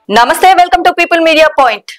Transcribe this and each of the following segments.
నమస్తే, welcome to people media point.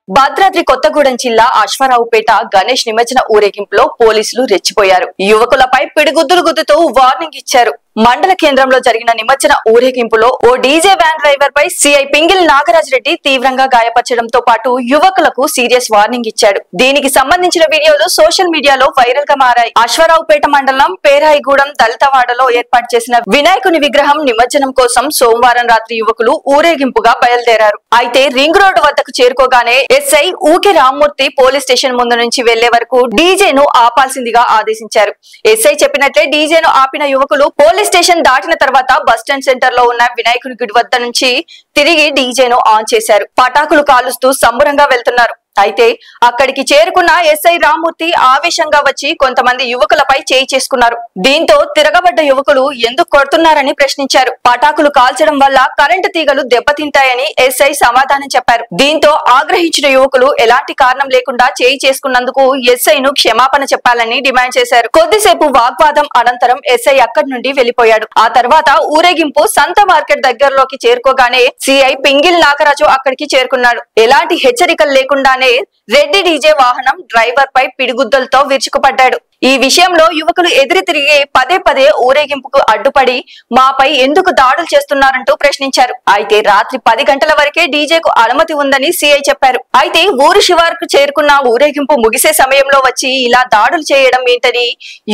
Bhadradri Kothagudem జిల్లా అశ్వారావుపేట గణేష్ నిమజ్జన ఊరేగింపులో పోలీసులు రెచ్చిపోయారు. యువకులపై పిడిగుద్దులు గుద్దుతూ వార్నింగ్ ఇచ్చారు. మండల కేంద్రంలో జరిగిన నిమజ్జన ఊరేగింపులో ఓ డీజే వ్యాన్ డ్రైవర్ పై సిఐ పింగిల్ నాగరాజ్ రెడ్డి తీవ్రంగా గాయపరచడంతో పాటు యువకులకు సీరియస్ వార్నింగ్ ఇచ్చాడు. దీనికి సంబంధించిన వీడియోలు సోషల్ మీడియాలో వైరల్ గా మారాయి. అశ్వారావుపేట మండలం పేరాయిగూడెం దళితవాడలో ఏర్పాటు చేసిన వినాయకుని విగ్రహం నిమజ్జనం కోసం సోమవారం రాత్రి యువకులు ఊరేగింపుగా బయలుదేరారు. అయితే రింగ్ రోడ్డు వద్దకు చేరుకోగానే ఎస్ఐ ఊకే రామ్మూర్తి పోలీస్ స్టేషన్ ముందు నుంచి వెళ్లే వరకు డీజేను ఆపాల్సిందిగా ఆదేశించారు. ఎస్ఐ చెప్పినట్లే డీజేను ఆపిన యువకులు పోలీస్ స్టేషన్ దాటిన తర్వాత బస్టాండ్ సెంటర్ లో ఉన్న వినాయకుని గుడి వద్ద నుంచి తిరిగి డీజేను ఆన్ చేశారు. పటాకులు కాలుస్తూ సంబరంగా వెళ్తున్నారు. అయితే అక్కడికి చేరుకున్న ఎస్ఐ రామ్మూర్తి ఆవేశంగా వచ్చి కొంతమంది యువకులపై చేయి చేసుకున్నారు. దీంతో తిరగబడ్డ యువకులు ఎందుకు కొడుతున్నారని ప్రశ్నించారు. పటాకులు కాల్చడం వల్ల కరెంటు తీగలు దెబ్బతింటాయని ఎస్ఐ సమాధానం చెప్పారు. దీంతో ఆగ్రహించిన యువకులు ఎలాంటి కారణం లేకుండా చేయి చేసుకున్నందుకు ఎస్ఐను క్షమాపణ చెప్పాలని డిమాండ్ చేశారు. కొద్దిసేపు వాగ్వాదం అనంతరం ఎస్ఐ అక్కడి నుండి వెళ్లిపోయాడు. ఆ తర్వాత ఊరేగింపు సంత మార్కెట్ దగ్గరలోకి చేరుకోగానే సిఐ పింగిల్ నాగరాజు అక్కడికి చేరుకున్నాడు. ఎలాంటి హెచ్చరికలు లేకుండానే రెడ్డి డీజే వాహనం డ్రైవర్ పై పిడిగుద్దలతో విరుచుకుపడ్డాడు. ఈ విషయంలో యువకులు ఎదురు తిరిగి పదే పదే ఊరేగింపుకు అడ్డుపడి మాపై ఎందుకు దాడులు చేస్తున్నారంటూ ప్రశ్నించారు. అయితే రాత్రి 10 గంటల వరకే డీజేకు అనుమతి ఉందని సిఐ చెప్పారు. అయితే ఊరు శివారుకు చేరుకున్న ఊరేగింపు ముగిసే సమయంలో వచ్చి ఇలా దాడులు చేయడం ఏంటని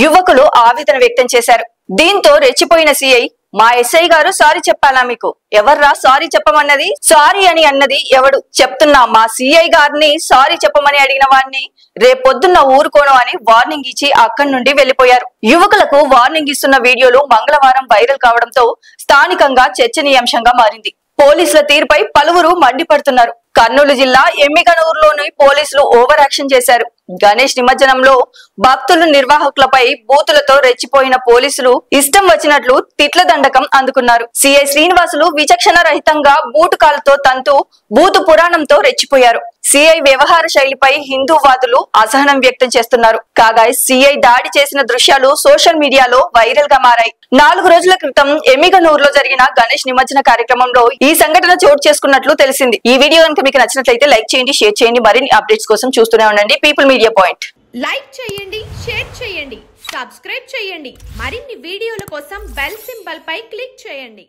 యువకులు ఆవేదన వ్యక్తం చేశారు. దీంతో రెచ్చిపోయిన సిఐ, మా ఎస్ఐ గారు సారీ చెప్పాలా మీకు? ఎవర్రా సారీ చెప్పమన్నది? సారీ అని అన్నది ఎవడు? చెప్తున్నా, మా సిఐ గారిని సారీ చెప్పమని అడిగిన వారిని రేపొద్దున్న ఊరుకోను అని వార్నింగ్ ఇచ్చి అక్కడి నుండి వెళ్లిపోయారు. యువకులకు వార్నింగ్ ఇస్తున్న వీడియోలు మంగళవారం వైరల్ కావడంతో స్థానికంగా చర్చనీయాంశంగా మారింది. పోలీసుల తీరుపై పలువురు మండిపడుతున్నారు. కర్నూలు జిల్లా ఎమ్మిగనూరులోని పోలీసులు ఓవర్ యాక్షన్ చేశారు. గణేష్ నిమజ్జనంలో భక్తులు నిర్వాహకులపై బూతులతో రెచ్చిపోయిన పోలీసులు ఇష్టం వచ్చినట్లు తిట్ల దండకం అందుకున్నారు. సిఐ శ్రీనివాసులు విచక్షణ రహితంగా బూటుకాలతో తంతు బూతు పురాణంతో రెచ్చిపోయారు. సిఐ వ్యవహార శైలిపై హిందూవాదులు అసహనం వ్యక్తం చేస్తున్నారు. కాగా సిఐ దాడి చేసిన దృశ్యాలు సోషల్ మీడియాలో వైరల్ గా మారాయి. 4 రోజుల క్రితం ఎమ్మిగనూరులో జరిగిన గణేష్ నిమజ్జన కార్యక్రమంలో ఈ సంఘటన చోటు చేసుకున్నట్లు తెలిసింది. ఈ వీడియో కనుక మీకు నచ్చినట్లయితే లైక్ చేయండి, షేర్ చేయండి. మరిన్ని అప్డేట్స్ కోసం చూస్తూనే ఉండండి పీపుల్ మీడియా పాయింట్. లైక్ చేయండి, షేర్ చేయండి, సబ్స్క్రైబ్ చేయండి. మరిన్ని వీడియోల కోసం బెల్ సింబల్ పై క్లిక్ చేయండి.